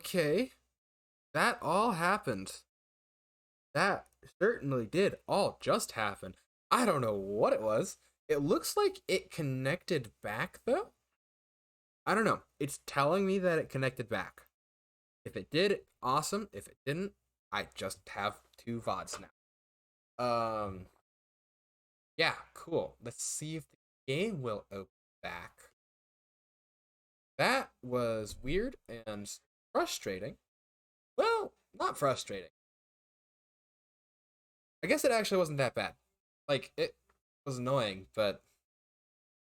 Okay, that all happened. That certainly did all just happen. I don't know what it was. It looks like it connected back, though. I don't know. It's telling me that it connected back. If it did, awesome. If it didn't, I just have two VODs now. Yeah, cool. Let's see if the game will open back. That was weird and frustrating. Well, not frustrating. I guess it actually wasn't that bad. Like, it was annoying, but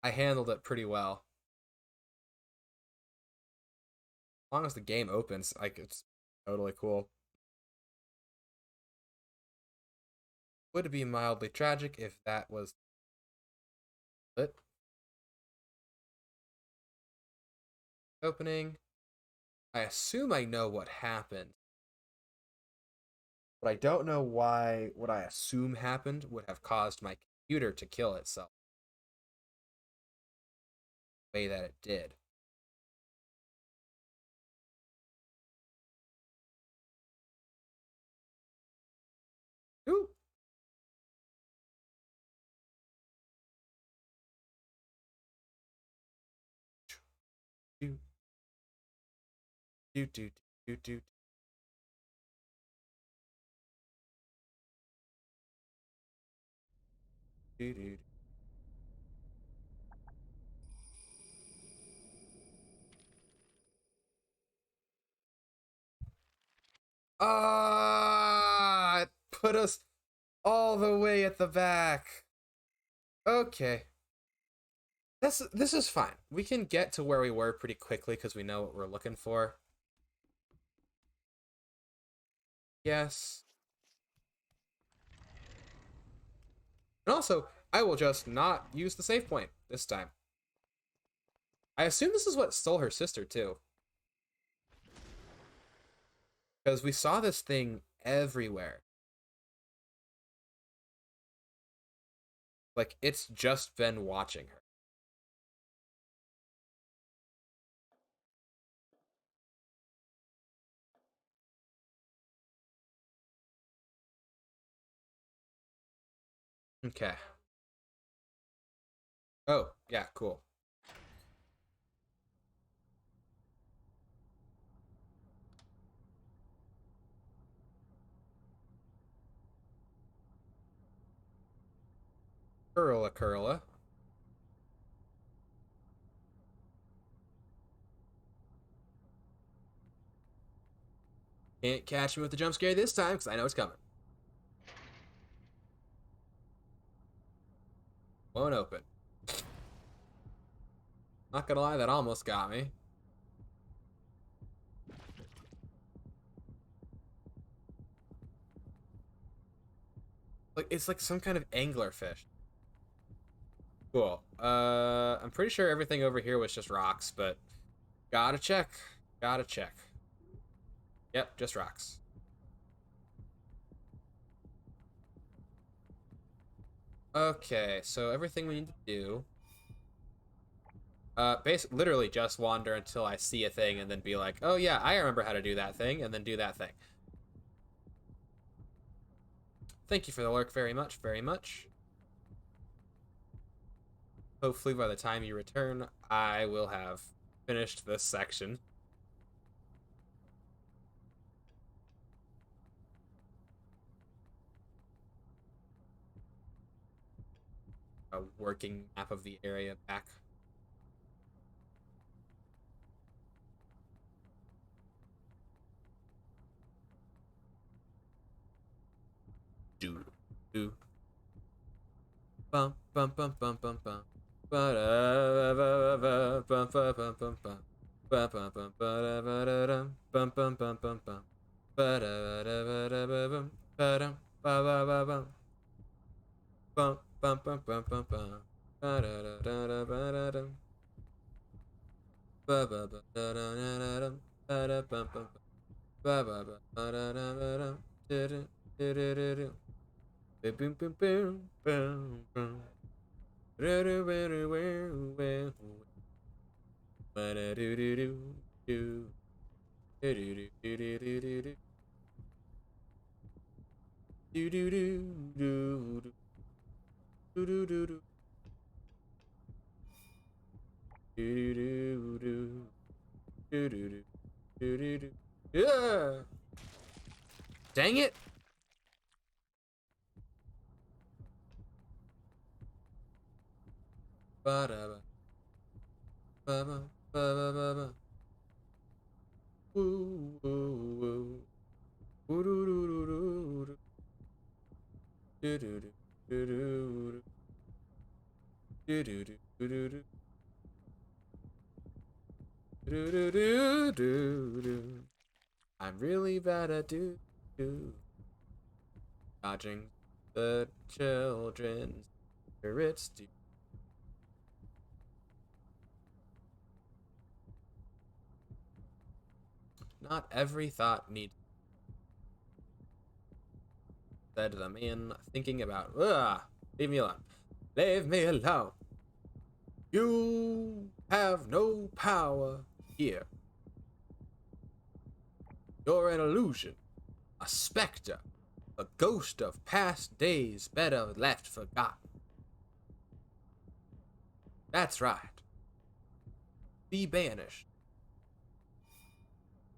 I handled it pretty well. As long as the game opens, like, it's totally cool. Would it be mildly tragic if that was it? Opening. I assume I know what happened, but I don't know why what I assume happened would have caused my computer to kill itself the way that it did. Ooh. Do, do. Do, do. Ah, it put us all the way at the back. Okay. This is fine. We can get to where we were pretty quickly because we know what we're looking for. Yes. And also, I will just not use the save point this time. I assume this is what stole her sister too. Because we saw this thing everywhere. Like, it's just been watching her. Okay. Oh, yeah, cool. Curla curla. Can't catch me with the jump scare this time because I know it's coming. Won't open. Not gonna lie, that almost got me. Like, it's like some kind of anglerfish. Cool. I'm pretty sure everything over here was just rocks, but gotta check. Gotta check. Yep, just rocks. Okay, so everything we need to do. Basically, literally just wander until I see a thing and then be like, oh yeah, I remember how to do that thing, and then do that thing. Thank you for the lurk very much, very much. Hopefully, by the time you return, I will have finished this section. A working map of the area back. Do do bum bum bum bum bum bum. Ba da ba ba bum bum bum bum bum. Ba bum bum ba da ba da dum bum bum bum bum bum. Ba da ba da ba bum ba dum ba ba ba bum bum bum bum bum bum bum. Ba da da da da ba da dum ba ba ba da da da da dum ba da bum bum bum ba ba ba ba da da ba dum do do do do do do. Boom boom boom boom boom. Do do do do do do do do. Do do do do do do do do do. Do do do do do do do do do. Yeah. Dang it. Ba da ba ba ba ba ba ba ba. Woo woo woo. Woo doo doo doo doo doo. Do do do do do do do do do do do. Do do do do do. I'm really bad at do. Dodging the children's spirits. Do. Not every thought needs said the man thinking about. Ugh, leave me alone. Leave me alone. You have no power here. You're an illusion, a specter, a ghost of past days better left forgotten. That's right. Be banished.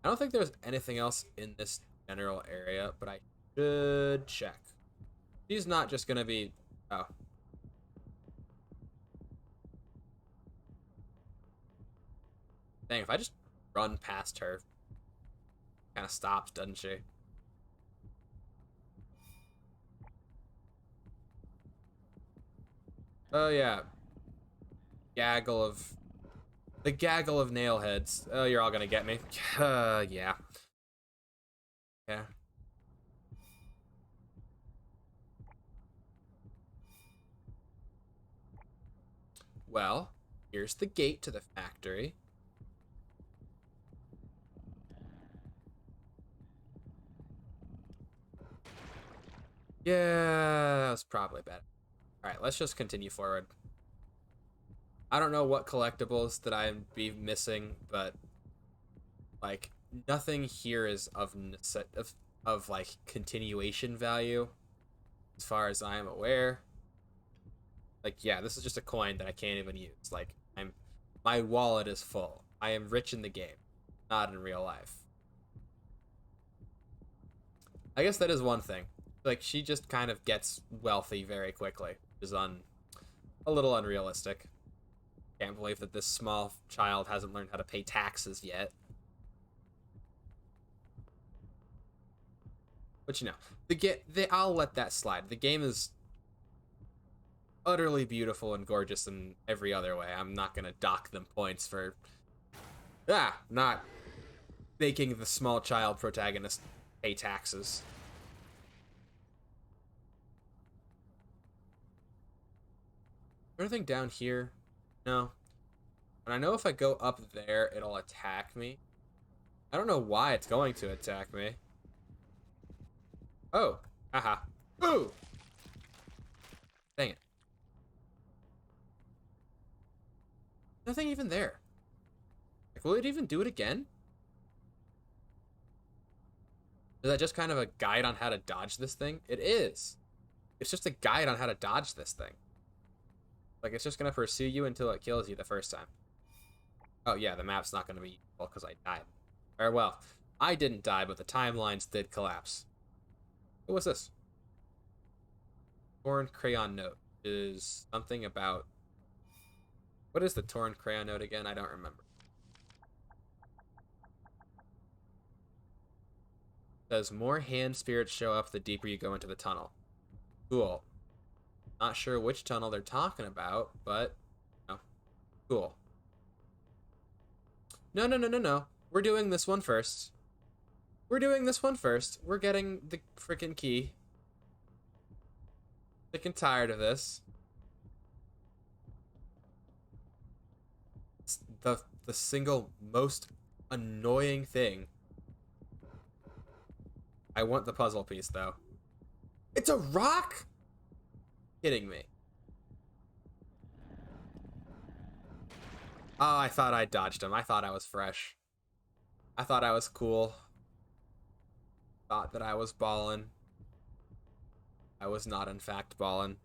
I don't think there's anything else in this general area, but I should check. She's not just gonna be. Oh. Dang, if I just run past her, kind of stops, doesn't she? Oh, yeah. Gaggle of. The gaggle of nailheads. Oh, you're all gonna get me. Yeah. Yeah. Well, here's the gate to the factory. Yeah, that was probably bad. Alright, let's just continue forward. I don't know what collectibles that I'd be missing, but like nothing here is of like continuation value as far as I am aware. Like, yeah, this is just a coin that I can't even use. Like, my wallet is full. I am rich in the game, not in real life. I guess that is one thing. Like, she just kind of gets wealthy very quickly, which is a little unrealistic. Can't believe that this small child hasn't learned how to pay taxes yet. But you know, I'll let that slide. The game is utterly beautiful and gorgeous in every other way. I'm not gonna dock them points for not making the small child protagonist pay taxes. Anything down here? No. And I know if I go up there, it'll attack me. I don't know why it's going to attack me. Oh, haha. Ooh! Dang it. Nothing even there. Like, will it even do it again? Is that just kind of a guide on how to dodge this thing? It is. It's just a guide on how to dodge this thing. Like, it's just gonna pursue you until it kills you the first time. Oh, yeah, the map's not gonna be useful because I died. Or, well, I didn't die, but the timelines did collapse. What was this? Torn crayon note is something about. What is the torn crayon note again? I don't remember. It says more hand spirits show up the deeper you go into the tunnel. Cool. Not sure which tunnel they're talking about, but no. Cool. No, no, no, no, no. We're doing this one first. We're doing this one first. We're getting the freaking key. Sick and tired of this. It's the single most annoying thing. I want the puzzle piece though. It's a rock? Kidding me. Oh, I thought I dodged him. I thought I was fresh. I thought I was cool. Thought that I was ballin'. I was not, in fact, ballin'.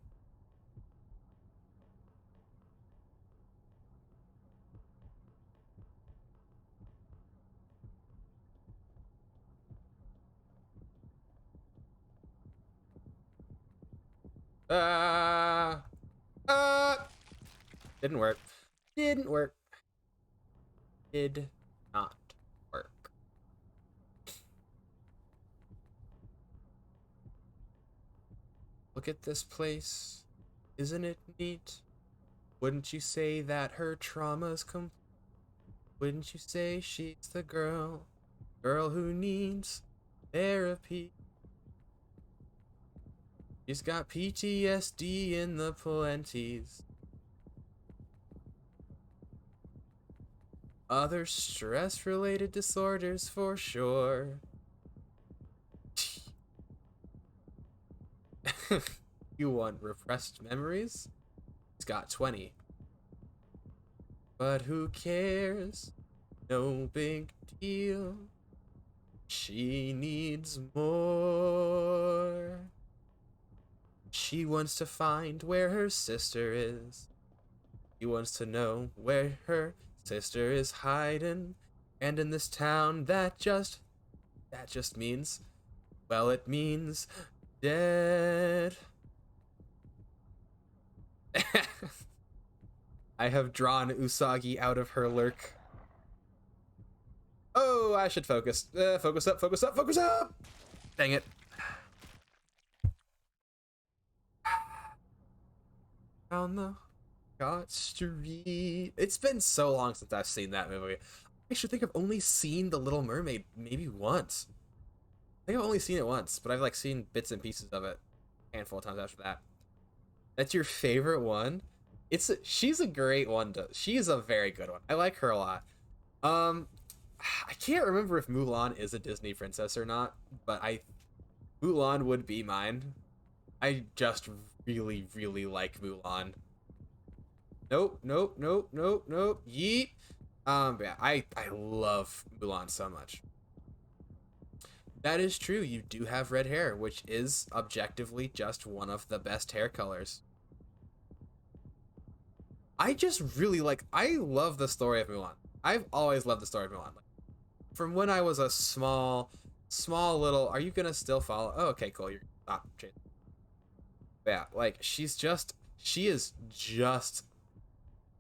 Uh, uh, didn't work. Didn't work. Did not work. Look at this place. Isn't it neat? Wouldn't you say that her trauma's complete? Wouldn't you say she's the girl who needs therapy? She's got PTSD in the plenties. Other stress-related disorders for sure. You want repressed memories? He's got 20. But who cares? No big deal. She needs more. She wants to find where her sister is. He wants to know where her sister is hiding. And in this town, that just means, well, it means dead. I have drawn Usagi out of her lurk. Oh, I should focus. Focus up, focus up, focus up! Dang it. Down the Scott Street. It's been so long since I've seen that movie. I should think I've only seen The Little Mermaid maybe once. I think I've only seen it once, but I've like seen bits and pieces of it a handful of times after that. That's your favorite one? She's a great one she's a very good one. I like her a lot. I can't remember if Mulan is a Disney princess or not, but Mulan would be mine. I just really, really like Mulan. Nope, nope, nope, nope, nope. Yeet. Yeah, I love Mulan so much. That is true. You do have red hair, which is objectively just one of the best hair colors. I just really like. I love the story of Mulan. I've always loved the story of Mulan. Like, from when I was a small little. Are you gonna still follow? Oh, okay, cool. You're stop. Yeah, like she is just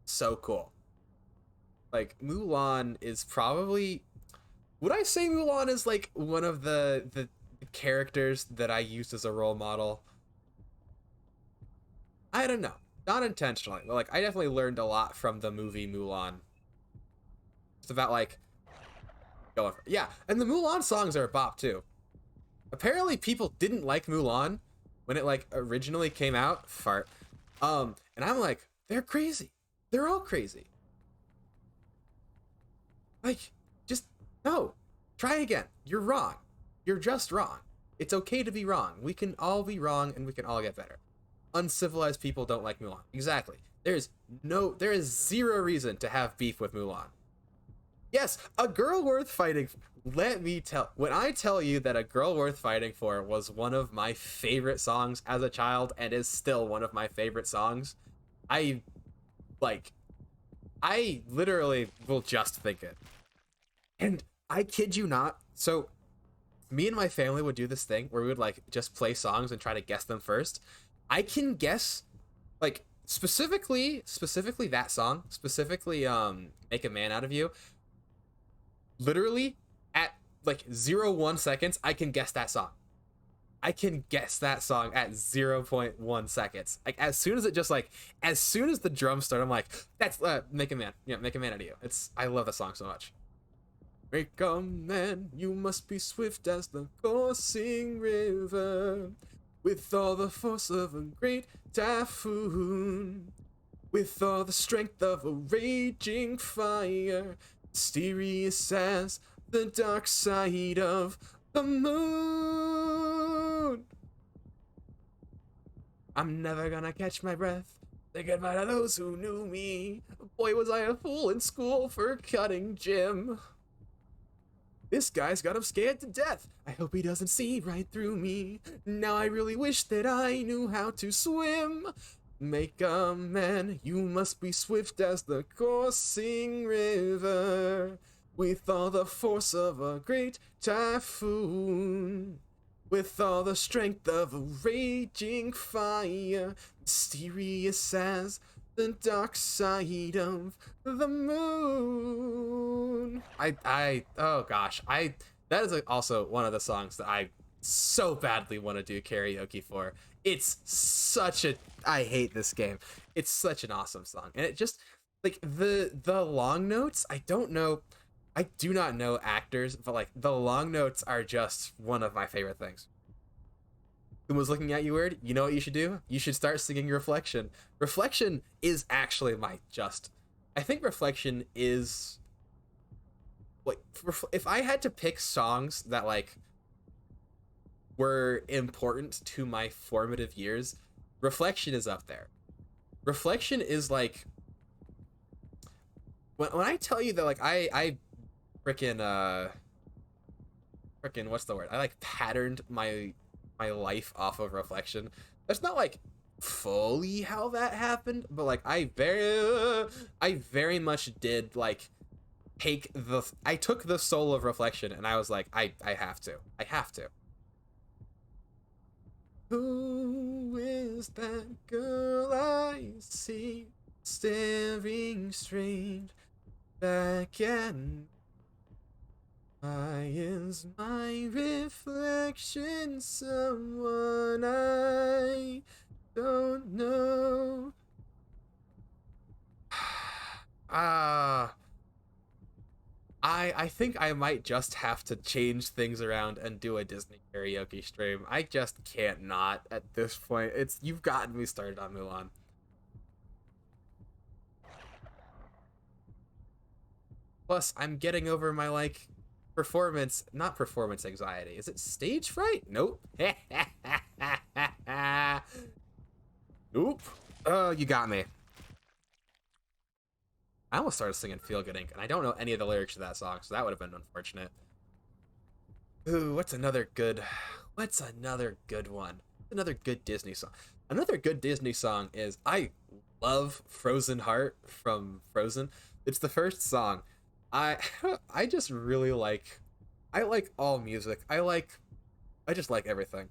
so cool. Like Mulan is probably. Would I say Mulan is like one of the characters that I used as a role model? I don't know. Not intentionally, but like I definitely learned a lot from the movie Mulan. It's about like going for, yeah, and the Mulan songs are a bop too. Apparently people didn't like Mulan when it like originally came out. Fart. And I'm like, they're crazy. They're all crazy. Like, just no. Try again. You're wrong. You're just wrong. It's okay to be wrong. We can all be wrong and we can all get better. Uncivilized people don't like Mulan. Exactly. There is zero reason to have beef with Mulan. Yes, a girl worth fighting. Let me tell. When I tell you that A Girl Worth Fighting For was one of my favorite songs as a child and is still one of my favorite songs, I like I literally will just think it. And I kid you not. So me and my family would do this thing where we would like just play songs and try to guess them first. I can guess like specifically that song, specifically Make a Man Out of You. Literally at like 0.1 seconds, I can guess that song. I can guess that song at 0.1 seconds. Like as soon as as soon as the drums start, I'm like, that's Make a Man. Yeah, Make a Man Out of You. I love the song so much. Make a man, you must be swift as the coursing river, with all the force of a great typhoon, with all the strength of a raging fire, mysterious as the dark side of the moon. I'm never gonna catch my breath. Say goodbye to those who knew me. Boy, was I a fool in school for cutting gym. This guy's got him scared to death. I hope he doesn't see right through me. Now I really wish that I knew how to swim. Make a man, you must be swift as the coursing river, with all the force of a great typhoon, with all the strength of a raging fire, mysterious as the dark side of the moon. Oh gosh, that is also one of the songs that I so badly want to do karaoke for. It's such a, I hate this game. It's such an awesome song, and it just like the long notes. I don't know, I do not know actors, but like the long notes are just one of my favorite things. Who was looking at you weird? You know what you should do? You should start singing Reflection. Reflection is actually my just. I think Reflection is like if I had to pick songs that like were important to my formative years, Reflection is up there. Reflection is like when I tell you that like I freaking freaking what's the word? I like patterned my life off of Reflection. That's not like fully how that happened, but like I very much did like I took the soul of Reflection and I was like I have to. I have to. Who is that girl I see staring strange back at me? Why is my reflection someone I don't know? I think I might just have to change things around and do a Disney karaoke stream. I just can't not at this point. It's you've gotten me started on Mulan. Plus, I'm getting over my like not performance anxiety. Is it stage fright? Nope. Nope. Oh, you got me. I almost started singing Feel Good Inc., and I don't know any of the lyrics to that song, so that would have been unfortunate. Ooh, what's another good one? Another good Disney song. Another good Disney song is I love Frozen Heart from Frozen. It's the first song. I I just really like I like all music. I just like everything.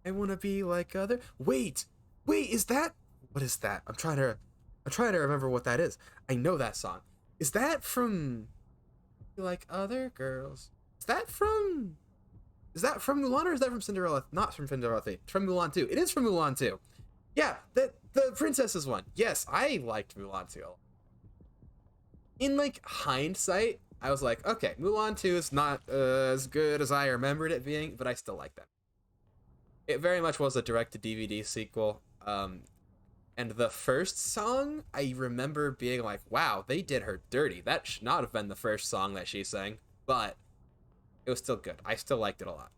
I wanna be like other. Wait, is that what is that? I'm trying to remember what that is. I know that song. Is that from like other girls? Is that from Mulan or is that from Cinderella? Not from Cinderella 3. It's from Mulan 2. It is from Mulan 2. Yeah, the princesses one. Yes, I liked Mulan 2. In like hindsight, I was like, okay, Mulan 2 is not as good as I remembered it being, but I still like that. It very much was a direct to DVD sequel. And the first song, I remember being like, wow, they did her dirty. That should not have been the first song that she sang, but it was still good. I still liked it a lot.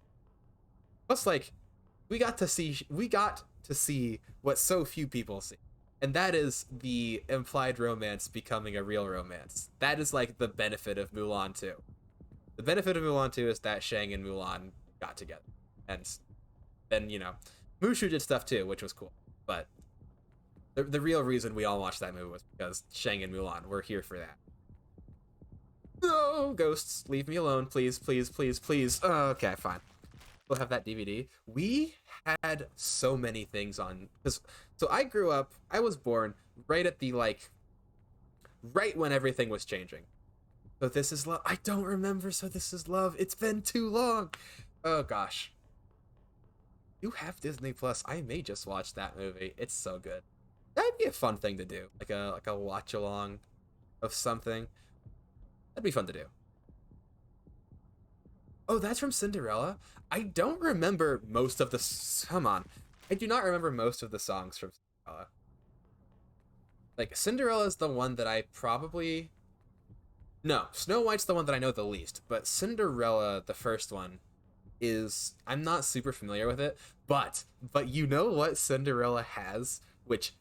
Plus, like, we got to see what so few people see. And that is the implied romance becoming a real romance. That is like the benefit of Mulan 2. The benefit of Mulan 2 is that Shang and Mulan got together. And then, Mushu did stuff too, which was cool. But the real reason we all watched that movie was because Shang and Mulan were here for that. No, ghosts, leave me alone, please, please, please, please. Okay, fine. We'll have that DVD. We had so many things on because so I was born right at the right when everything was changing. So This Is Love. I don't remember So This Is Love. It's been too long. Oh gosh. You have Disney Plus. I may just watch that movie. It's so good. That'd be a fun thing to do. Like a watch along of something. That'd be fun to do. Oh, that's from Cinderella? I don't remember most of the come on. I do not remember most of the songs from Cinderella. Like Cinderella is the one that I probably no, Snow White's the one that I know the least, but Cinderella, the first one, is I'm not super familiar with it, but you know what Cinderella has, which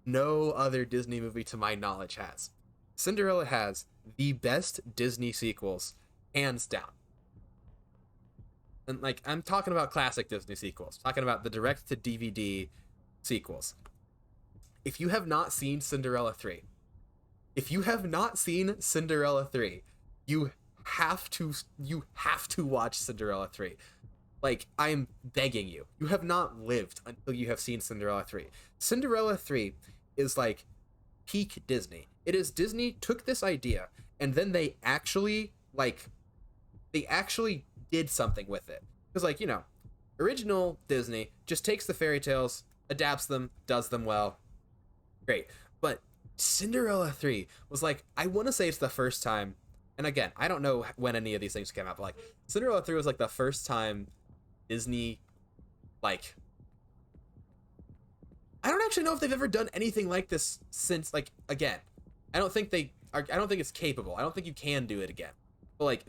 no other Disney movie to my knowledge has. Cinderella has the best Disney sequels, hands down. And like I'm talking about classic Disney sequels, talking about the direct to DVD sequels. If you have not seen Cinderella 3, if you have not seen Cinderella 3, you you have to watch Cinderella 3. Like, I'm begging you. You have not lived until you have seen Cinderella 3. Cinderella 3 is like peak Disney. It is Disney took this idea and then they actually did something with it. Because like, original Disney just takes the fairy tales, adapts them, does them well. Great. But Cinderella 3 was like, I want to say it's the first time, and again, I don't know when any of these things came out, but like Cinderella 3 was like the first time Disney, like, I don't actually know if they've ever done anything like this since, like, again, I don't think it's capable. I don't think you can do it again. But like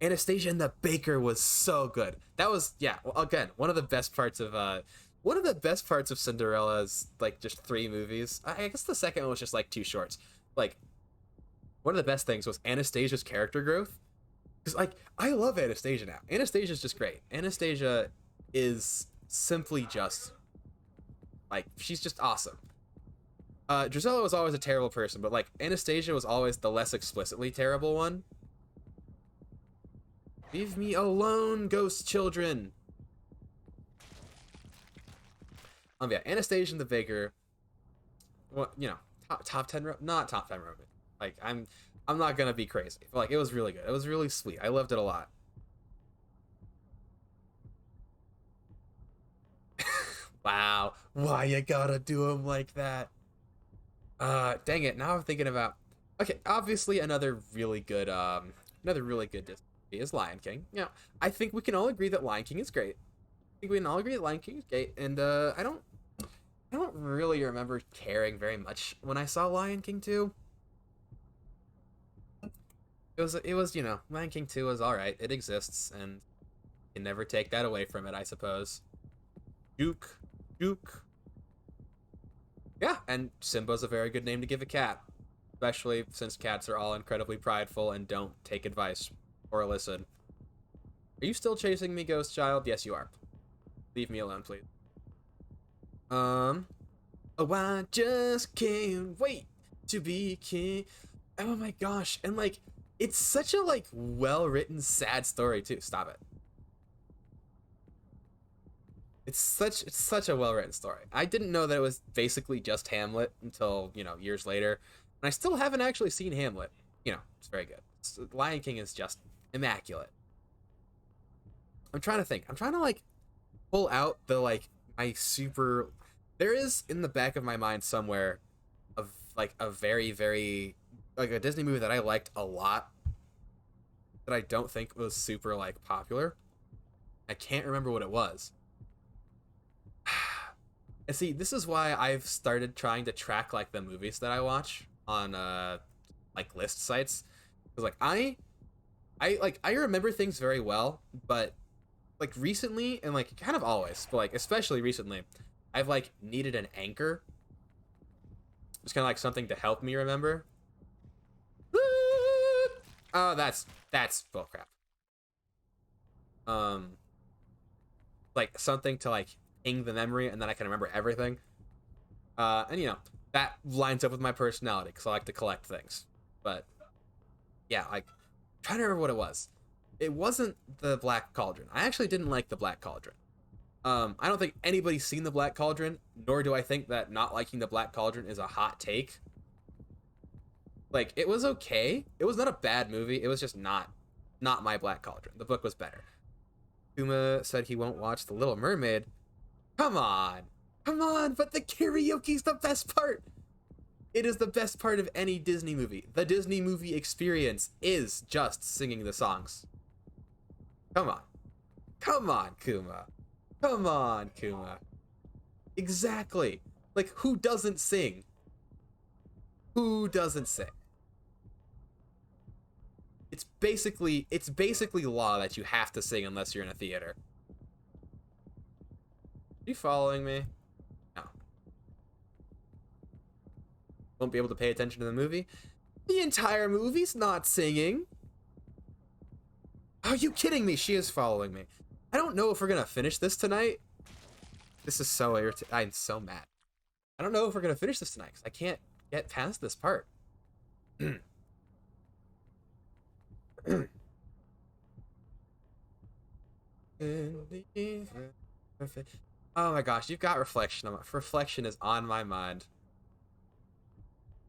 Anastasia and the Baker was so good. That was, yeah, well, again, one of the best parts of Cinderella's like just 3 movies. I guess the second one was just like 2 shorts. Like, one of the best things was Anastasia's character growth. Because like I love Anastasia now. Anastasia's just great. Anastasia is simply just like, she's just awesome. Drizella was always a terrible person, but like Anastasia was always the less explicitly terrible one. Leave me alone, ghost children. Yeah, Anastasia and the Baker. Well, top 10, not top 10 romance. Like, I'm not gonna be crazy. But, like, it was really good. It was really sweet. I loved it a lot. Wow, why you gotta do him like that? Dang it. Now I'm thinking about. Okay, obviously another really good Disney movie is Lion King. I think we can all agree that Lion King is great. I think we can all agree that Lion King is great, and I don't really remember caring very much when I saw Lion King 2. It was Lion King 2 was all right. It exists, and you can never take that away from it, I suppose. Duke, Duke. Yeah, and Simba's a very good name to give a cat, especially since cats are all incredibly prideful and don't take advice or listen. Are you still chasing me, Ghost Child? Yes, you are. Leave me alone, please. Oh, I just can't wait to be king. Oh my gosh, and like, it's such a like well-written, sad story too. Stop it. It's such a well-written story. I didn't know that it was basically just Hamlet until years later, and I still haven't actually seen Hamlet. It's very good. Lion King is just immaculate. I'm trying to think. I'm trying to like pull out the like my super. There is in the back of my mind somewhere of like a very very like a Disney movie that I liked a lot that I don't think was super like popular. I can't remember what it was. And see, this is why I've started trying to track like the movies that I watch on like list sites. Because like I remember things very well, but like recently and like kind of always, but like especially recently, I've like needed an anchor. Just kind of like something to help me remember. Oh, that's bullcrap. Um, like something to like ping the memory, and then I can remember everything. And that lines up with my personality because I like to collect things. But yeah, like I'm trying to remember what it was. It wasn't the Black Cauldron. I actually didn't like the Black Cauldron. I don't think anybody's seen the Black Cauldron, nor do I think that not liking the Black Cauldron is a hot take. Like, it was okay. It was not a bad movie. It was just not my Black Cauldron. The book was better. Kuma said he won't watch The Little Mermaid. Come on. Come on, but the karaoke's the best part. It is the best part of any Disney movie. The Disney movie experience is just singing the songs. Come on. Come on, Kuma. Come on, Kuma. Exactly. Like, who doesn't sing? Who doesn't sing? It's basically law that you have to sing unless you're in a theater. Are you following me? No. won't be able to pay attention to the movie. The entire movie's not singing. Are you kidding me? She is following me. I don't know if we're gonna finish this tonight. This is so irritating. I'm so mad. I don't know if we're gonna finish this tonight because I can't get past this part. Oh my gosh, you've got Reflection. Reflection is on my mind.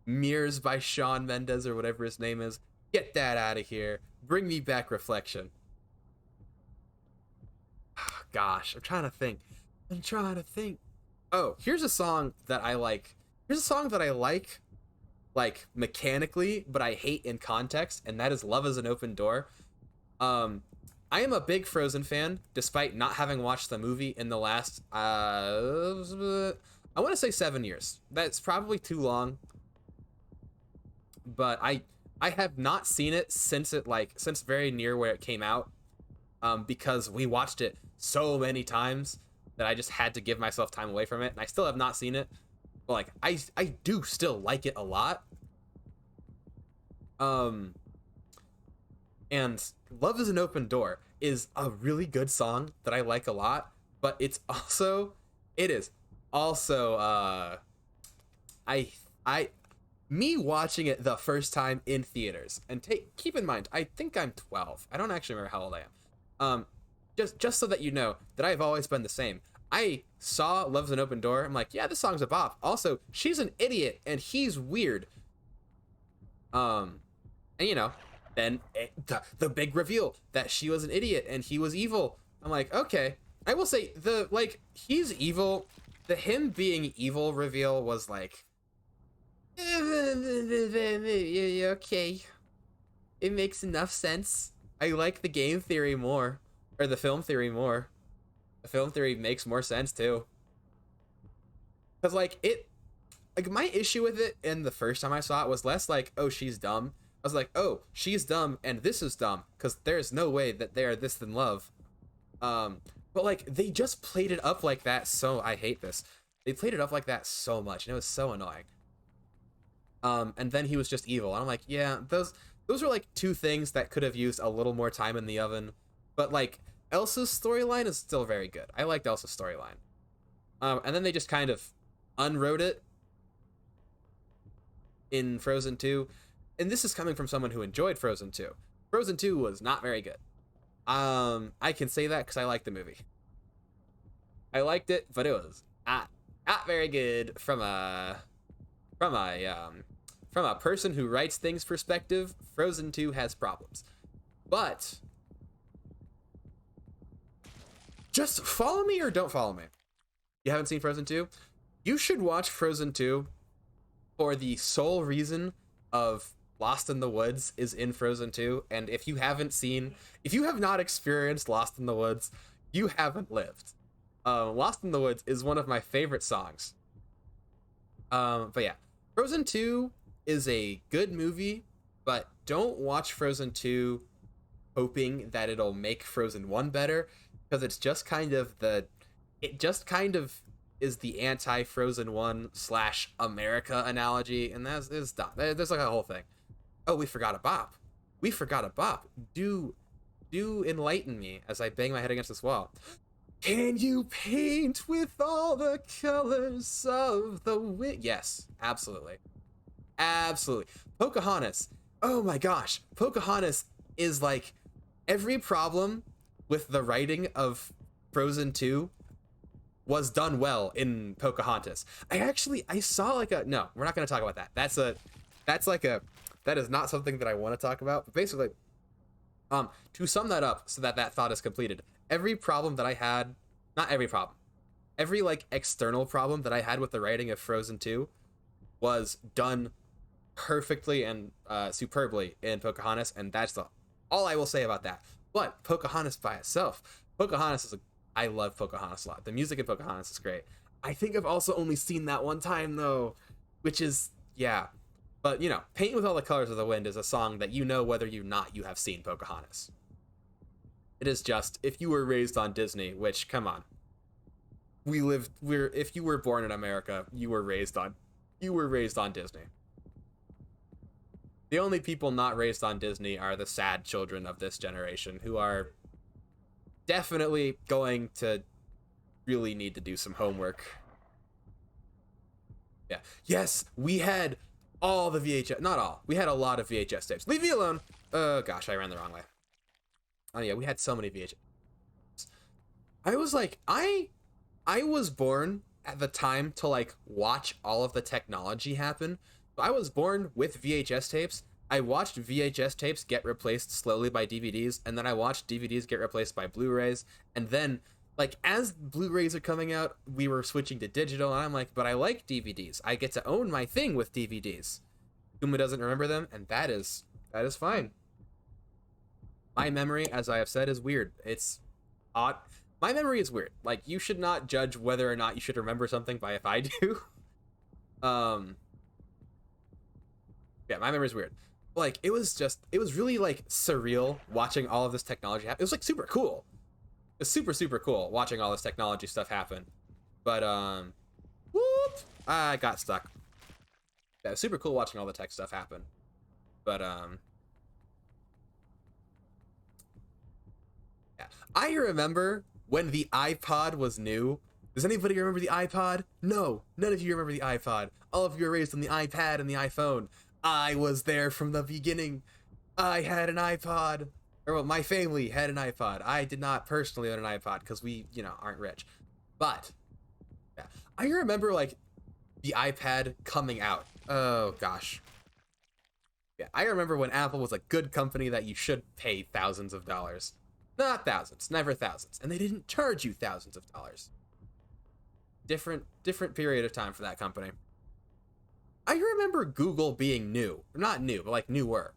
Mirrors by Shawn Mendes or whatever his name is. Get that out of here. Bring me back Reflection. Oh, gosh, I'm trying to think. Oh, here's a song that I like. Here's a song that I like mechanically, but I hate in context, and that is Love is an Open Door. I am a big Frozen fan, despite not having watched the movie in the last, I want to say 7 years. That's probably too long, but I have not seen it since very near where it came out, because we watched it so many times that I just had to give myself time away from it, and I still have not seen it. But like, I do still like it a lot. And Love is an Open Door is a really good song that I like a lot, but it is also me watching it the first time in theaters, and keep in mind, I think I'm 12. I don't actually remember how old I am. Just so that you know that I've always been the same. I saw Love is an Open Door. I'm like, yeah, this song's a bop. Also, she's an idiot and he's weird. And you know, then the big reveal that she was an idiot and he was evil. I'm like, okay. I will say he's evil. The him being evil reveal was like, okay, it makes enough sense. I like the game theory more, or the film theory more. The film theory makes more sense too. Cause my issue with it in the first time I saw it was less like, oh, she's dumb. I was like, oh, she's dumb and this is dumb, because there's no way that they are this in love. But like, they just played it up like that, so I hate this. They played it up like that so much, and it was so annoying. And then he was just evil, and I'm like, yeah, those are like two things that could have used a little more time in the oven. But like, Elsa's storyline is still very good. I liked Elsa's storyline. And then they just kind of unwrote it in Frozen 2. And this is coming from someone who enjoyed Frozen 2. Frozen 2 was not very good. I can say that because I liked the movie. I liked it, but it was not very good from a person who writes things perspective. Frozen 2 has problems. But just follow me or don't follow me. You haven't seen Frozen 2? You should watch Frozen 2 for the sole reason of Lost in the Woods is in Frozen 2, and if you have not experienced Lost in the Woods, you haven't lived. Lost in the Woods is one of my favorite songs. But yeah, Frozen 2 is a good movie, but don't watch Frozen 2 hoping that it'll make Frozen 1 better, because it just kind of is the anti-Frozen 1 / America analogy, and that's dumb. There's like a whole thing. Oh, we forgot a bop. Do enlighten me as I bang my head against this wall. Can you paint with all the colors of the wind? Yes, absolutely. Pocahontas. Oh my gosh. Pocahontas is like, every problem with the writing of Frozen 2 was done well in Pocahontas. I saw no, we're not going to talk about that. That is not something that I want to talk about. But basically, to sum that up so that thought is completed, every problem that I had, not every problem, every external problem that I had with the writing of Frozen 2 was done perfectly and superbly in Pocahontas, and that's all I will say about that. But Pocahontas by itself, I love Pocahontas a lot. The music in Pocahontas is great. I think I've also only seen that one time though, which is, yeah. But Paint with All the Colors of the Wind is a song that whether you have seen Pocahontas. It is just, if you were raised on Disney, which, come on, if you were born in America, you were raised on Disney. The only people not raised on Disney are the sad children of this generation who are definitely going to really need to do some homework. Yeah. Yes, we had all the VHS, not all. We had a lot of VHS tapes. Leave me alone. Oh gosh, I ran the wrong way. Oh yeah, we had so many VHS. I was like, I was born at the time to like watch all of the technology happen. I was born with VHS tapes. I watched VHS tapes get replaced slowly by DVDs, and then I watched DVDs get replaced by Blu-rays, and then like as Blu-rays are coming out, we were switching to digital, and I'm like, but I like DVDs. I get to own my thing with DVDs. Kuma doesn't remember them, and that is fine. My memory, as I have said, is weird. It's odd. My memory is weird. Like you should not judge whether or not you should remember something by if I do. um yeah, my memory is weird. Like it was really like surreal watching all of this technology happen. It was like super cool. It's super cool watching all this technology stuff happen. But whoop, I got stuck. Yeah, super cool watching all the tech stuff happen. But yeah. I remember when the iPod was new. Does anybody remember the iPod? No, none of you remember the iPod. All of you are raised on the iPad and the iPhone. I was there from the beginning. I had an iPod. Or well, my family had an iPod. I did not personally own an iPod because we, aren't rich. But yeah, I remember like the iPad coming out. Oh gosh. Yeah, I remember when Apple was a good company that you should pay thousands of dollars. Not thousands, never thousands. And they didn't charge you thousands of dollars. Different period of time for that company. I remember Google being new. Not new, but like newer.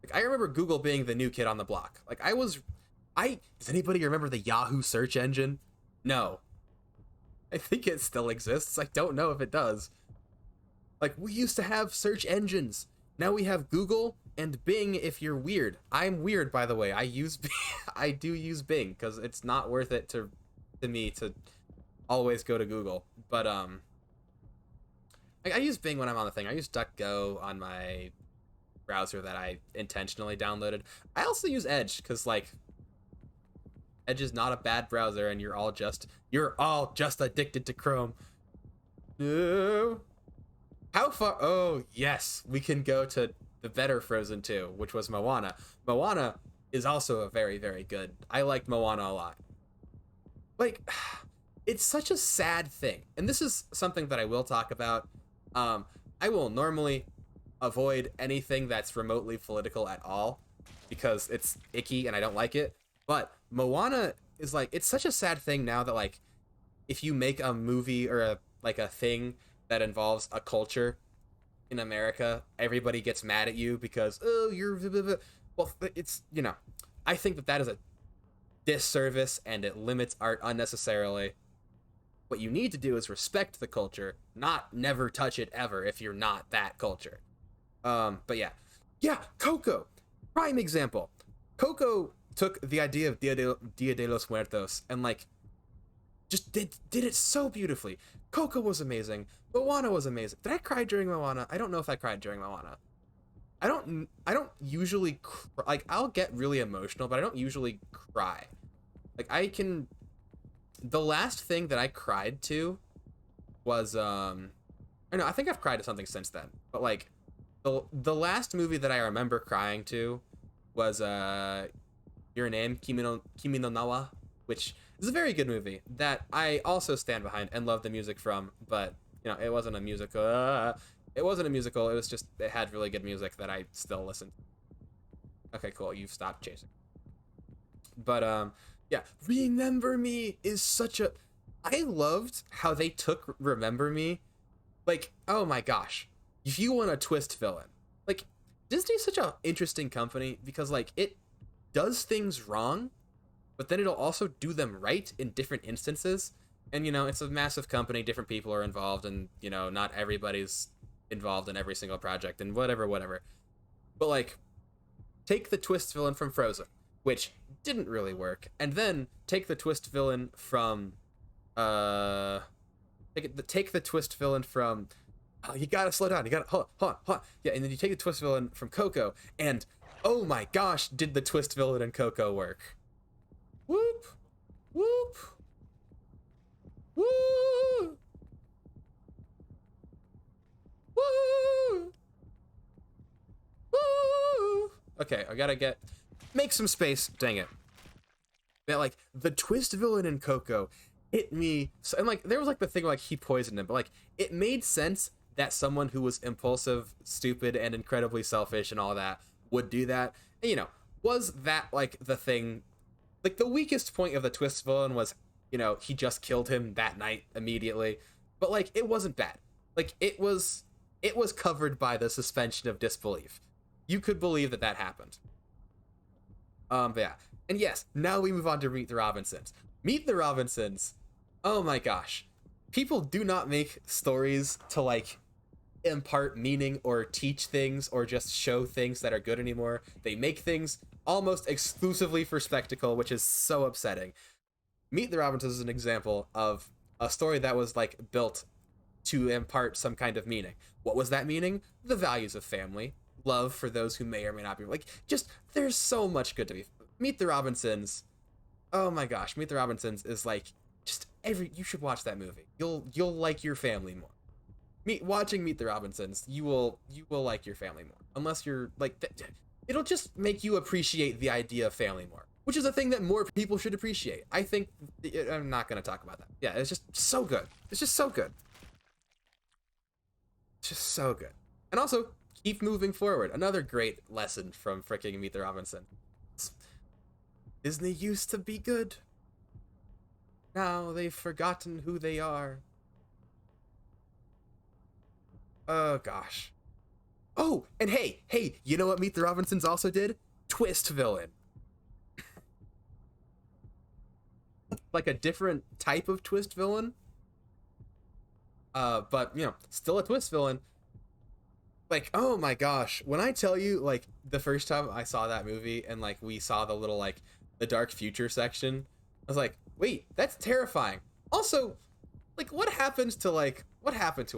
Like I remember Google being the new kid on the block. Like does anybody remember the Yahoo search engine? No. I think it still exists. I don't know if it does. Like we used to have search engines. Now we have Google and Bing if you're weird. I'm weird, by the way. I do use Bing because it's not worth it to me to always go to Google. But I use Bing when I'm on the thing. I use DuckDuckGo on my browser that I intentionally downloaded. I also use Edge because like Edge is not a bad browser, and you're all just addicted to Chrome. No. How far? Oh yes, we can go to the better Frozen 2, which was Moana. Moana is also a very good. I liked Moana a lot. Like, it's such a sad thing, and this is something that I will talk about. I will normally avoid anything that's remotely political at all because it's icky and I don't like it. But Moana is like, it's such a sad thing now that like if you make a movie or a thing that involves a culture in America, everybody gets mad at you because oh you're well it's I think that is a disservice and it limits art unnecessarily. What you need to do is respect the culture, not never touch it ever if you're not that culture. But yeah, Coco, prime example. Coco took the idea of Dia de los Muertos and like just did it so beautifully. Coco was amazing. Moana was amazing. Did I cry during Moana? I don't know if I cried during Moana. I don't usually like I'll get really emotional, but I don't usually cry. Like the last thing that I cried to was I know I think I've cried to something since then, but like the last movie that I remember crying to was Your Name, Kimi no Nawa, which is a very good movie that I also stand behind and love the music from, but it wasn't a musical. It wasn't a musical. It was just it had really good music that I still listen to. Okay, cool. You've stopped chasing. But yeah, Remember Me is such a I loved how they took Remember Me. Like, oh my gosh. If you want a twist villain, like Disney's such an interesting company because like it does things wrong, but then it'll also do them right in different instances. And it's a massive company, different people are involved, and not everybody's involved in every single project and whatever. But like take the twist villain from Frozen, which didn't really work, and then take the twist villain from take the twist villain from oh, you gotta slow down. You gotta hold on. Yeah, and then you take the twist villain from Coco, and oh my gosh, did the twist villain in Coco work? Whoop, whoop, woo, woo, woo. Okay, I gotta make some space. Dang it. Yeah, like the twist villain in Coco hit me. So, and like there was like the thing like he poisoned him, but like it made sense that someone who was impulsive, stupid, and incredibly selfish and all that would do that. And, was that like the thing? Like the weakest point of the twist villain was, he just killed him that night immediately. But like it wasn't bad. Like it was covered by the suspension of disbelief. You could believe that that happened. But yeah. And yes, now we move on to Meet the Robinsons. Meet the Robinsons. Oh my gosh. People do not make stories to like impart meaning or teach things or just show things that are good anymore. They make things almost exclusively for spectacle, which is so upsetting. Meet the Robinsons is an example of a story that was like built to impart some kind of meaning. What was that meaning? The values of family, love for those who may or may not be like, just there's so much good to be. Meet the Robinsons. Oh my gosh, Meet the Robinsons is like just you should watch that movie. You'll like your family more. Watching Meet the Robinsons, you will like your family more. Unless you're like it'll just make you appreciate the idea of family more, which is a thing that more people should appreciate. I think I'm not going to talk about that. Yeah, it's just so good. It's just so good. It's just so good. And also, keep moving forward. Another great lesson from freaking Meet the Robinsons. Disney used to be good. Now they've forgotten who they are. Oh gosh. Oh, and hey, you know what Meet the Robinsons also did? Twist villain. Like a different type of twist villain. But still a twist villain. Like, oh my gosh, when I tell you, like, the first time I saw that movie and like we saw the little like the dark future section, I was like, wait, that's terrifying. Also, like, what happened to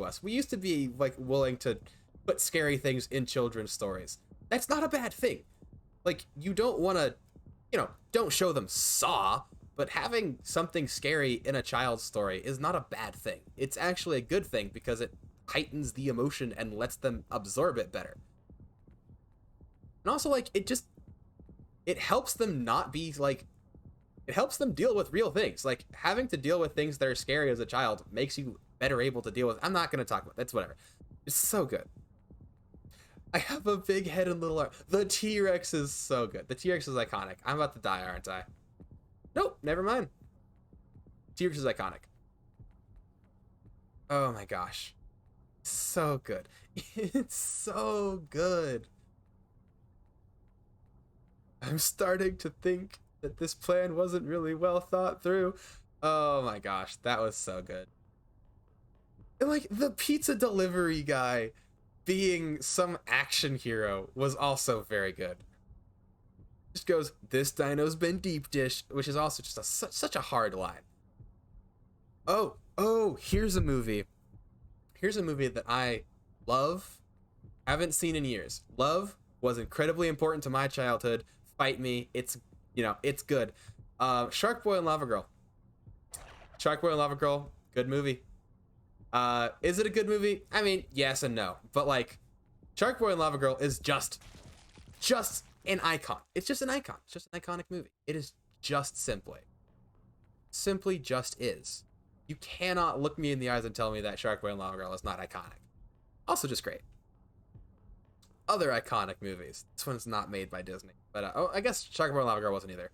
us? We used to be like willing to put scary things in children's stories. That's not a bad thing. Like, you don't want to, don't show them Saw, but having something scary in a child's story is not a bad thing. It's actually a good thing because it heightens the emotion and lets them absorb it better. And also, like, it helps them not be like, it helps them deal with real things. Like, having to deal with things that are scary as a child makes you better able to deal with. I'm not going to talk about that's whatever. It's so good. I have a big head and little arm. The T-Rex is so good. The T-Rex is iconic. I'm about to die, aren't I? Nope, never mind. T-Rex is iconic. Oh my gosh. So good. It's so good. I'm starting to think that this plan wasn't really well thought through. Oh my gosh, that was so good. And like the pizza delivery guy being some action hero was also very good. Just goes, this dino's been deep dish, which is also just such a hard line. Oh, here's a movie. Here's a movie that I love, haven't seen in years. Love was incredibly important to my childhood. Fight me, it's it's good. Shark Boy and Lava Girl. Shark Boy and Lava Girl, good movie. Is it a good movie? I mean, yes and no, but like, Shark Boy and Lava Girl is just an icon. It's just an icon. It's just an iconic movie. It is just simply just is. You cannot look me in the eyes and tell me that Shark Boy and Lava Girl is not iconic. Also just great. Other iconic movies. This one's not made by Disney, but I guess Shark Boy and Lava Girl wasn't either.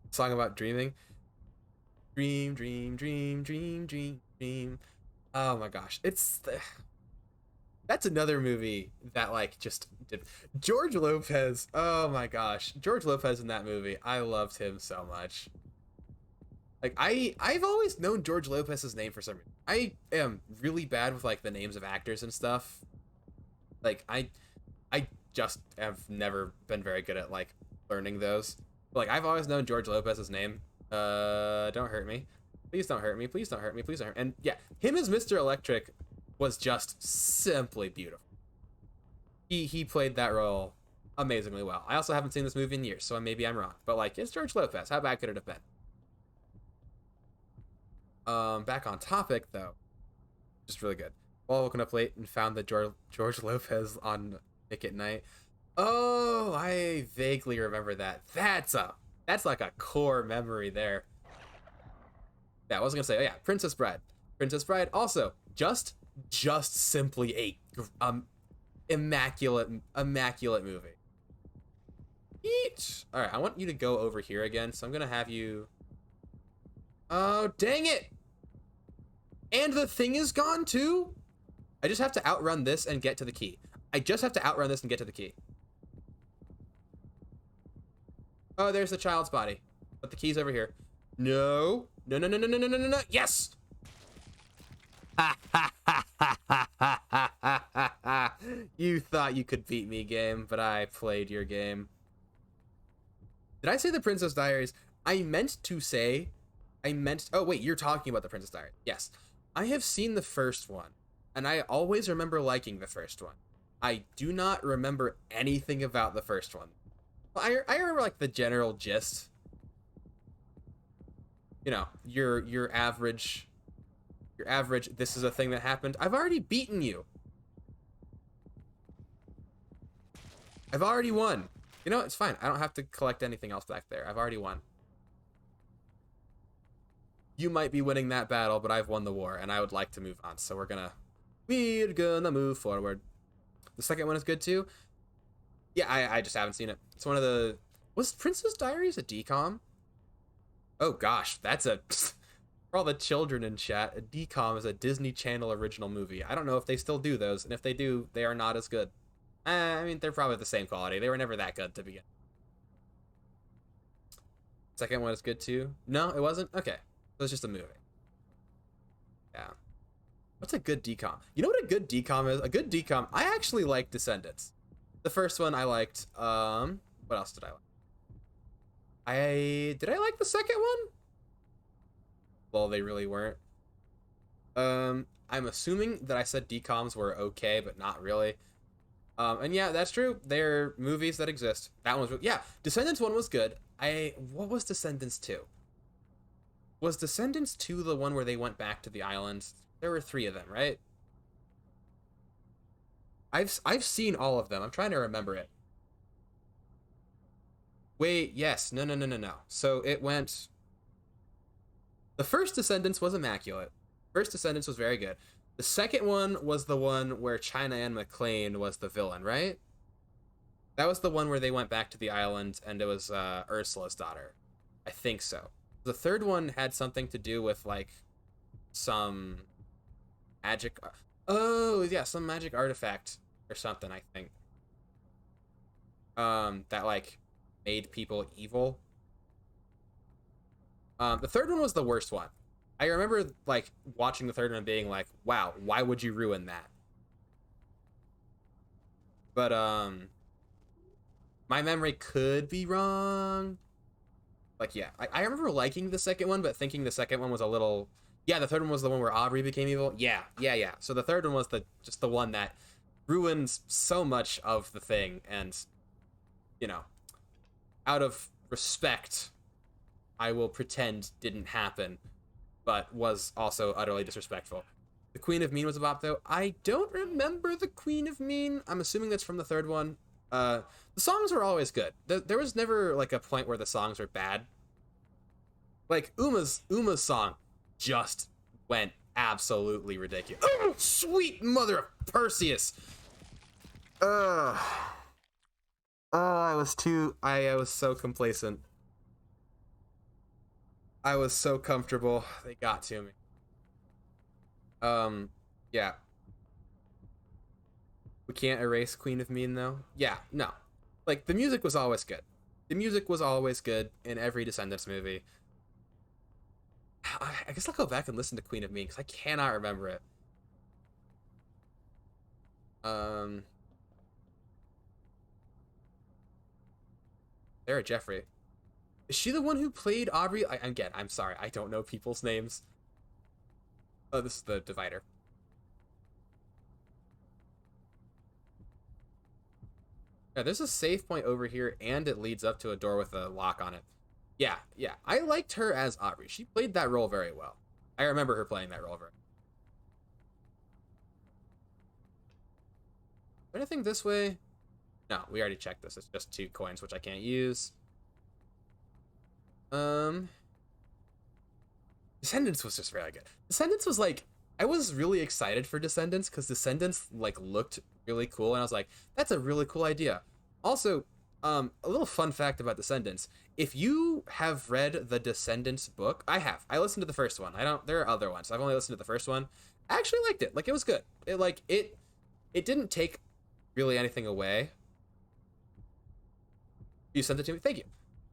Song about dreaming. Dream, dream, dream, dream, dream, dream. Oh my gosh, that's another movie that like just did. George Lopez. Oh my gosh, George Lopez in that movie. I loved him so much. Like I've always known George Lopez's name for some reason. I am really bad with like the names of actors and stuff. Like I just have never been very good at like learning those. But, like I've always known George Lopez's name. Don't hurt me. Please don't hurt me. Please don't hurt me. Please don't hurt. And yeah, him as Mr. Electric was just simply beautiful. He played that role amazingly well. I also haven't seen this movie in years, so maybe I'm wrong. But like, it's George Lopez. How bad could it have been? Back on topic though, just really good. Well, woken up late and found that George Lopez on Nick at Night. Oh, I vaguely remember that. That's like a core memory there. Yeah, I was gonna say, oh yeah, Princess Bride. Princess Bride also just simply a immaculate movie. Eat. All right, I want you to go over here again, so I'm gonna have you. Oh dang it! And the thing is gone too. I just have to outrun this and get to the key. I just have to outrun this and get to the key. Oh, there's the child's body, but the key's over here. No, no, no, no, no, no, no, no, no, no. Yes. You thought you could beat me, game, but I played your game. Did I say the Princess Diaries? I meant to say, oh wait, you're talking about the Princess Diaries. Yes. I have seen the first one, and I always remember liking the first one. I do not remember anything about the first one. I remember like the general gist. You know, your average, this is a thing that happened. I've already beaten you. I've already won. You know, it's fine. I don't have to collect anything else back there. I've already won. You might be winning that battle, but I've won the war, and I would like to move on. So we're gonna move forward. The second one is good too. Yeah, I just haven't seen it. It's one of the... Was Princess Diaries a DCOM? Oh gosh, that's a... For all the children in chat, a DCOM is a Disney Channel original movie. I don't know if they still do those, and if they do, they are not as good. I mean, they're probably the same quality. They were never that good to begin. Second one is good too. No, it wasn't? Okay. So it's just a movie. Yeah. What's a good DCOM? You know what a good DCOM is? A good DCOM, I actually like Descendants. The first one I liked. What else did I like? Did I like the second one? Well, they really weren't. I'm assuming that I said DCOMs were okay, but not really. And yeah, that's true. They're movies that exist. That one's... Yeah, Descendants 1 was good. What was Descendants 2? Was Descendants 2 the one where they went back to the islands? There were 3 of them, right? I've seen all of them. I'm trying to remember it. Wait, yes. No. So it went... The first Descendants was immaculate. First Descendants was very good. The second one was the one where China Anne McClain was the villain, right? That was the one where they went back to the island and it was Ursula's daughter. I think so. The third one had something to do with like some magic... Oh, yeah, some magic artifact or something, I think. That like made people evil. The third one was the worst one. I remember like watching the third one and being like, wow, why would you ruin that? But my memory could be wrong. Like, yeah, I remember liking the second one, but thinking the second one was a little... Yeah, the third one was the one where Aubrey became evil. Yeah. So the third one was just the one that ruins so much of the thing, and, you know, out of respect, I will pretend didn't happen, but was also utterly disrespectful. The Queen of Mean was a bop, though. I don't remember the Queen of Mean. I'm assuming that's from the third one. The songs were always good. There was never like a point where the songs were bad. Like Uma's song just went absolutely ridiculous. Oh, sweet mother of Perseus. I was so complacent. I was so comfortable. They got to me. Yeah. We can't erase Queen of Mean, though? Yeah, no. Like, the music was always good. The music was always good in every Descendants movie. I guess I'll go back and listen to Queen of Mean, because I cannot remember it. Sarah Jeffrey. Is she the one who played Aubrey? Again, I'm sorry, I don't know people's names. Oh, this is the divider. Yeah, there's a save point over here, and it leads up to a door with a lock on it. Yeah, yeah. I liked her as Aubrey. She played that role very well. I remember her playing that role very well. Anything this way? No, we already checked this. It's just 2 coins, which I can't use. Um, Descendants was just really good. Descendants was like, I was really excited for Descendants because Descendants like looked really cool, and I was like, that's a really cool idea. Also, a little fun fact about Descendants: if you have read the Descendants book, I have. I listened to the first one. I don't. There are other ones. I've only listened to the first one. I actually liked it. Like it was good. It didn't take really anything away. You sent it to me. Thank you.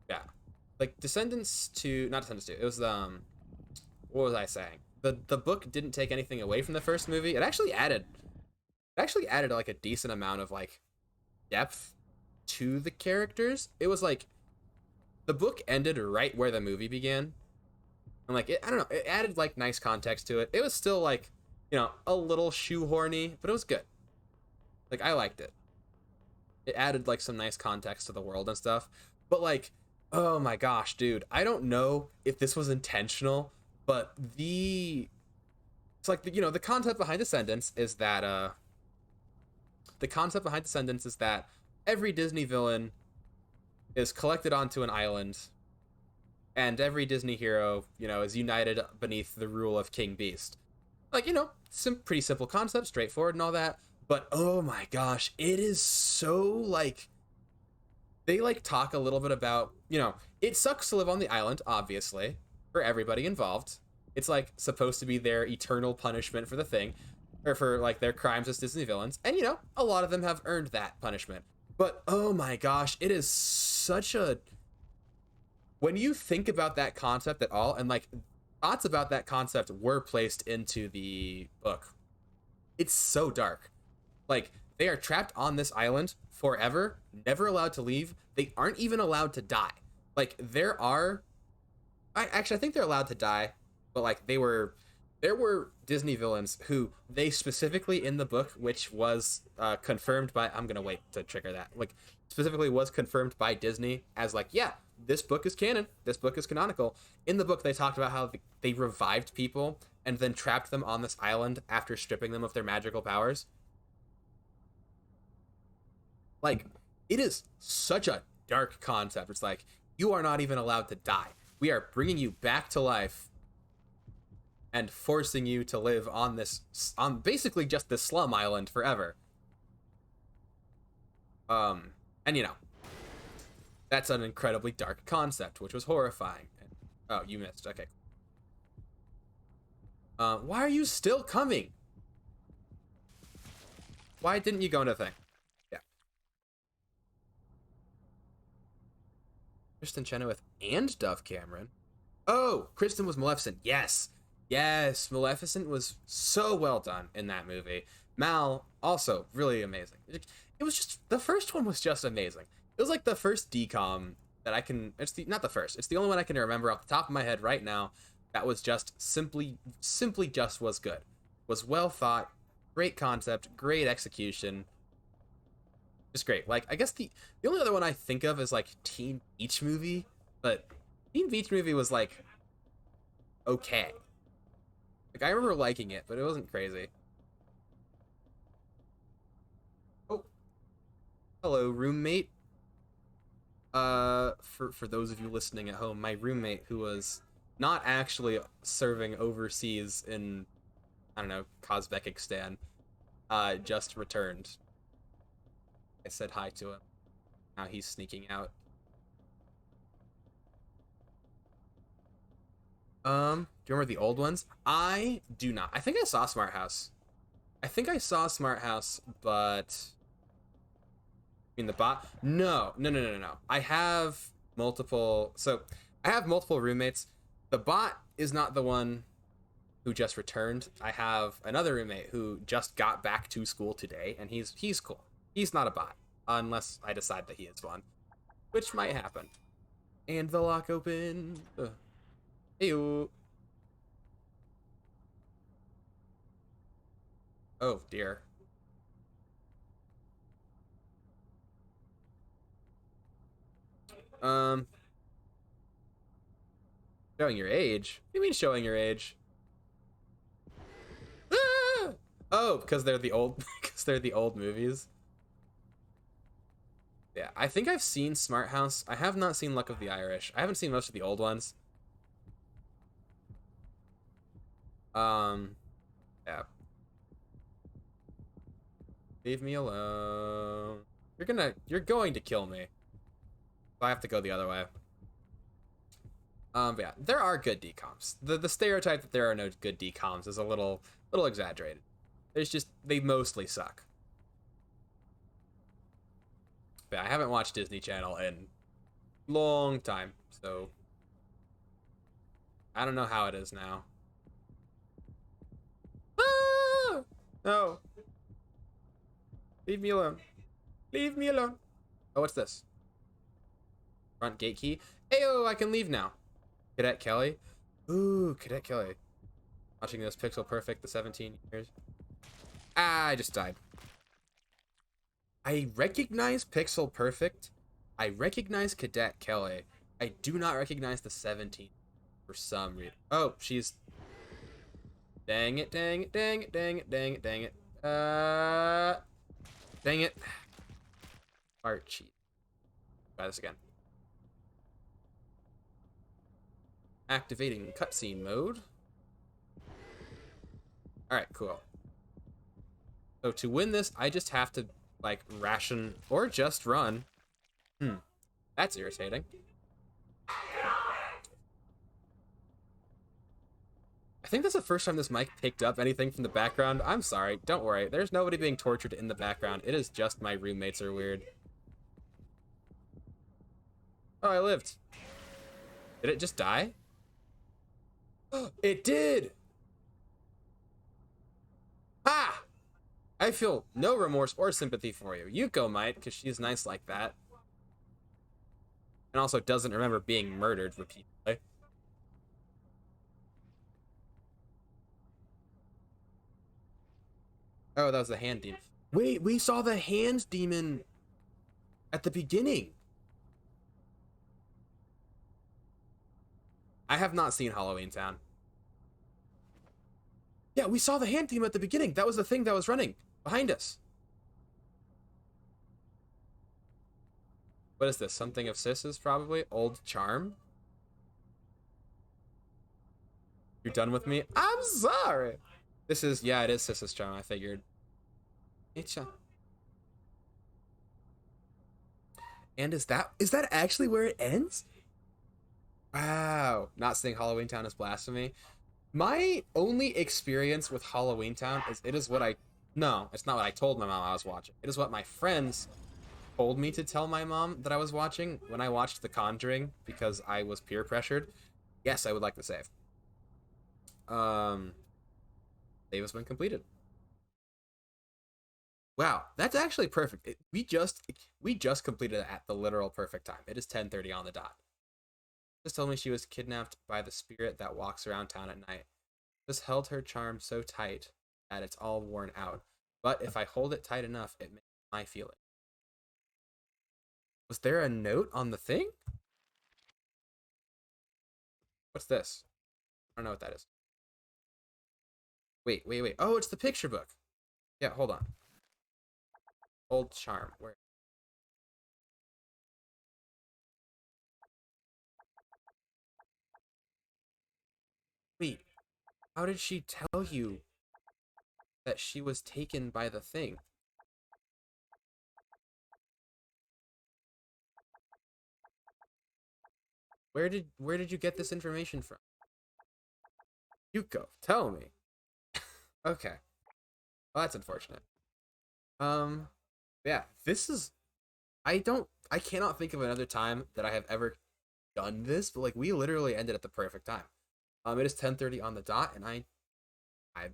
Yeah, like Descendants to not Descendants 2. It was what was I saying? The book didn't take anything away from the first movie. It actually added like a decent amount of like depth to the characters. It was like the book ended right where the movie began. And like I don't know, it added like nice context to it. It was still like, a little shoehorny, but it was good. Like I liked it. It added like some nice context to the world and stuff. But like, oh my gosh, dude, I don't know if this was intentional, but it's like the concept behind Descendants is that every Disney villain is collected onto an island, and every Disney hero, is united beneath the rule of King Beast. Like, some pretty simple concept, straightforward and all that. But oh my gosh, it is so like they like talk a little bit about, it sucks to live on the island, obviously, for everybody involved. It's like supposed to be their eternal punishment for the thing, or for like their crimes as Disney villains. And a lot of them have earned that punishment. But oh my gosh, it is such a when you think about that concept at all, and like thoughts about that concept were placed into the book. It's so dark. Like they are trapped on this island forever, never allowed to leave. They aren't even allowed to die. Like I think they're allowed to die, but like there were Disney villains who they specifically in the book, which was confirmed by, I'm gonna wait to trigger that, like specifically was confirmed by Disney as like, yeah, this book is canon, this book is canonical. In the book, they talked about how they revived people and then trapped them on this island after stripping them of their magical powers. Like, it is such a dark concept. It's like, you are not even allowed to die. We are bringing you back to life and forcing you to live on basically just this slum island forever. And that's an incredibly dark concept, which was horrifying. Oh, you missed. Okay. Why are you still coming? Why didn't you go into the thing? Yeah. Kristen Chenoweth and Dove Cameron. Oh, Kristen was Maleficent. Yes. Yes, Maleficent was so well done in that movie. Mal, also really amazing. It was just, the first one was just amazing. It was like the first DCOM that I can, not the first, it's the only one I can remember off the top of my head right now that was just simply just was good. Was well thought, great concept, great execution. Just great. Like, I guess the only other one I think of is like Teen Beach Movie, but Teen Beach Movie was like okay. Like, I remember liking it, but it wasn't crazy. Oh, hello, roommate. For those of you listening at home, my roommate, who was not actually serving overseas in, I don't know, Kazakhstan, just returned. I said hi to him. Now he's sneaking out. Do you remember the old ones? I do not. I think I saw Smart House. But I mean the bot. No, no, no, no, no, no. I have multiple. So I have multiple roommates. The bot is not the one who just returned. I have another roommate who just got back to school today, and he's cool. He's not a bot, unless I decide that he is one, which might happen. And the lock open. Ew. Oh dear. Um, showing your age? What do you mean showing your age? Ah! Oh, because they're the old, because they're the old movies. Yeah, I think I've seen Smart House. I have not seen Luck of the Irish. I haven't seen most of the old ones. Um, yeah. Leave me alone. You're going to kill me. I have to go the other way. But yeah, there are good decoms. The stereotype that there are no good decoms is a little exaggerated. There's just they mostly suck. But I haven't watched Disney Channel in long time, so I don't know how it is now. Ah! No, leave me alone. Leave me alone. Oh, what's this? Front gate key. Ayo, I can leave now. Cadet Kelly. Ooh, Cadet Kelly. Watching this Pixel Perfect the 17 years. Ah, I just died. I recognize Pixel Perfect. I recognize Cadet Kelly. I do not recognize the 17 for some reason. Oh, she's. Dang it, dang it, dang it, dang it, dang it, dang it. Dang it. Archie. Try this again. Activating cutscene mode. Alright, cool. So to win this, I just have to, like, ration or just run. That's irritating. I think that's the first time this mic picked up anything from the background. I'm sorry. Don't worry. There's nobody being tortured in the background. It is just my roommates are weird. Oh, I lived. Did it just die? It did! Ah! I feel no remorse or sympathy for you. Yuko might, because she's nice like that. And also doesn't remember being murdered repeatedly. Oh, that was the hand demon. Wait, we saw the hand demon at the beginning. I have not seen Halloween Town. Yeah, we saw the hand demon at the beginning. That was the thing that was running behind us. What is this? Something of Sis's, probably? Old charm? You're done with me? I'm sorry. This is, yeah, it is Sis's charm, I figured. It's and is that actually where it ends? Wow. Not saying Halloween Town is blasphemy. My only experience with Halloween Town is it is what I no, it's not what I told my mom I was watching. It is what my friends told me to tell my mom that I was watching when I watched The Conjuring because I was peer pressured. Yes, I would like to save. Um, save has been completed. Wow, that's actually perfect. We just completed it at the literal perfect time. It is 10:30 on the dot. Just told me she was kidnapped by the spirit that walks around town at night. Just held her charm so tight that it's all worn out. But if I hold it tight enough, it makes my feeling. Was there a note on the thing? What's this? I don't know what that is. Wait, wait, wait. Oh, it's the picture book. Yeah, hold on. Old charm. Where? Wait, how did she tell you that she was taken by the thing? Where did you get this information from? Yuko, tell me. Okay. Well, that's unfortunate. Um, yeah, this is I cannot think of another time that I have ever done this, but like we literally ended at the perfect time. It is 10:30 on the dot, and I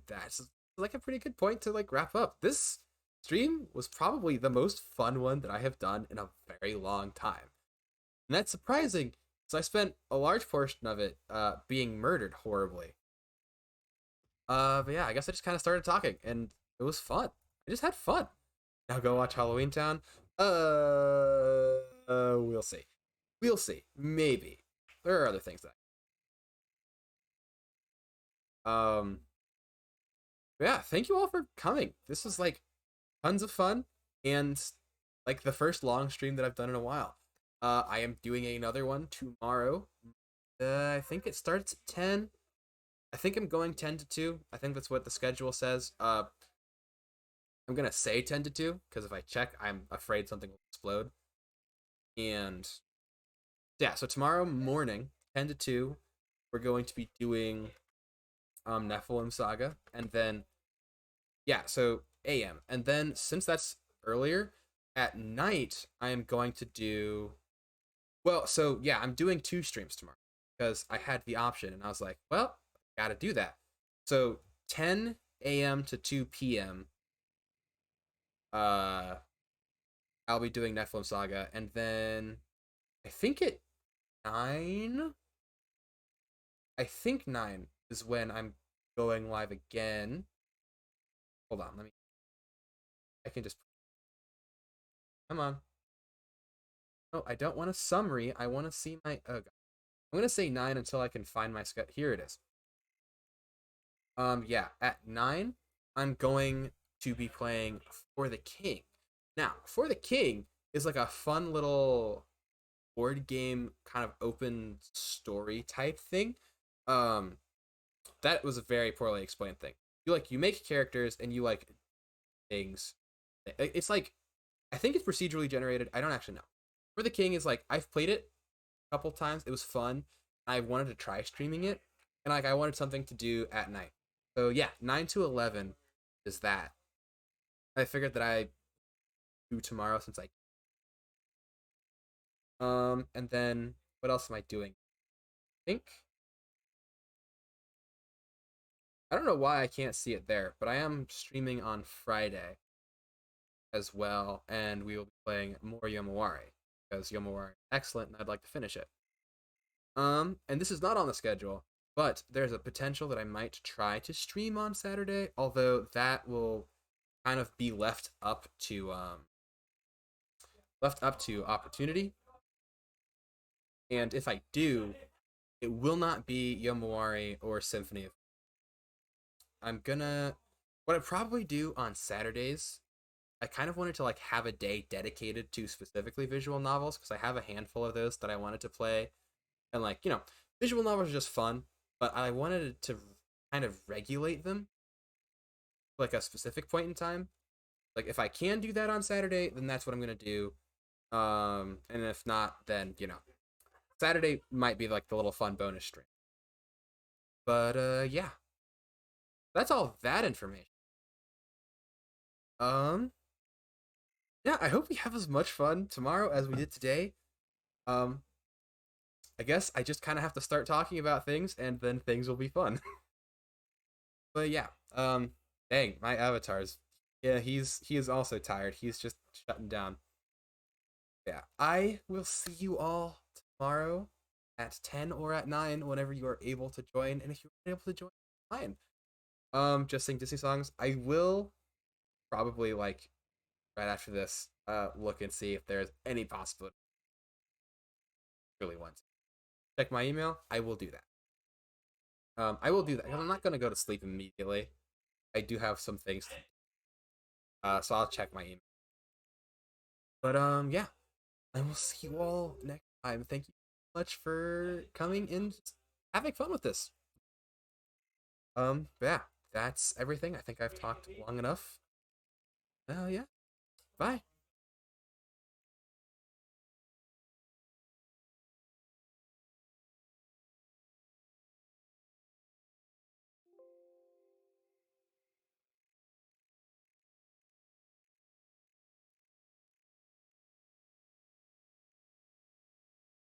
that's like a pretty good point to like wrap up. This stream was probably the most fun one that I have done in a very long time. And that's surprising So I spent a large portion of it being murdered horribly. But yeah, I guess I just kind of started talking, and it was fun. I just had fun. Now go watch Halloween Town. We'll see. We'll see. Maybe there are other things that. Yeah, thank you all for coming. This was like tons of fun and like the first long stream that I've done in a while. I am doing another one tomorrow. I think it starts at 10. I think I'm going 10 to 2. I think that's what the schedule says. I'm gonna say 10 to 2 because if I check, I'm afraid something will explode. And yeah, so tomorrow morning, 10 to 2, we're going to be doing Nephilim Saga, and then yeah, so AM, and then since that's earlier at night, I am going to do well. So yeah, I'm doing 2 streams tomorrow because I had the option, and I was like, well, gotta do that. So 10 a.m. to 2 p.m. Uh, I'll be doing Nephilim Saga, and then I think at 9. I think 9 is when I'm going live again. Hold on, let me. I can just. Come on. Oh, I don't want a summary. I want to see my. Oh, God. I'm gonna say 9 until I can find my schedule. Here it is. Yeah, at 9, I'm going to be playing For the King. Now, For the King is like a fun little board game, kind of open story type thing. Um, that was a very poorly explained thing. You make characters and you like things. It's like I think it's procedurally generated. I don't actually know. For the King is like I've played it a couple times. It was fun. I wanted to try streaming it, and like I wanted something to do at night. So yeah, 9 to 11 is that. I figured that I do tomorrow since I and then what else am I doing? I think I don't know why I can't see it there, but I am streaming on Friday as well, and we will be playing more Yomawari because Yomawari is excellent, and I'd like to finish it. And this is not on the schedule, but there's a potential that I might try to stream on Saturday, although that will kind of be left up to opportunity. And if I do, it will not be Yomawari or Symphony of. I'm gonna what I probably do on Saturdays. I kind of wanted to like have a day dedicated to specifically visual novels because I have a handful of those that I wanted to play, and like visual novels are just fun, but I wanted to kind of regulate them like a specific point in time. Like if I can do that on Saturday, then that's what I'm gonna do. And if not, then Saturday might be like the little fun bonus stream. But yeah, that's all that information. Um, yeah, I hope we have as much fun tomorrow as we did today. Um, I guess I just kind of have to start talking about things, and then things will be fun. But yeah, dang, my avatar's. Yeah, he is also tired. He's just shutting down. Yeah, I will see you all tomorrow at 10 or at 9 whenever you are able to join. And if you're able to join, fine. Just sing Disney songs. I will probably like right after this look and see if there's any possibility I really want to check my email. I will do that. I will do that. I'm not gonna go to sleep immediately. I do have some things to so I'll check my email. But yeah, I will see you all next time. Thank you so much for coming and having fun with this. But yeah, that's everything. I think I've talked long enough. Yeah. Bye.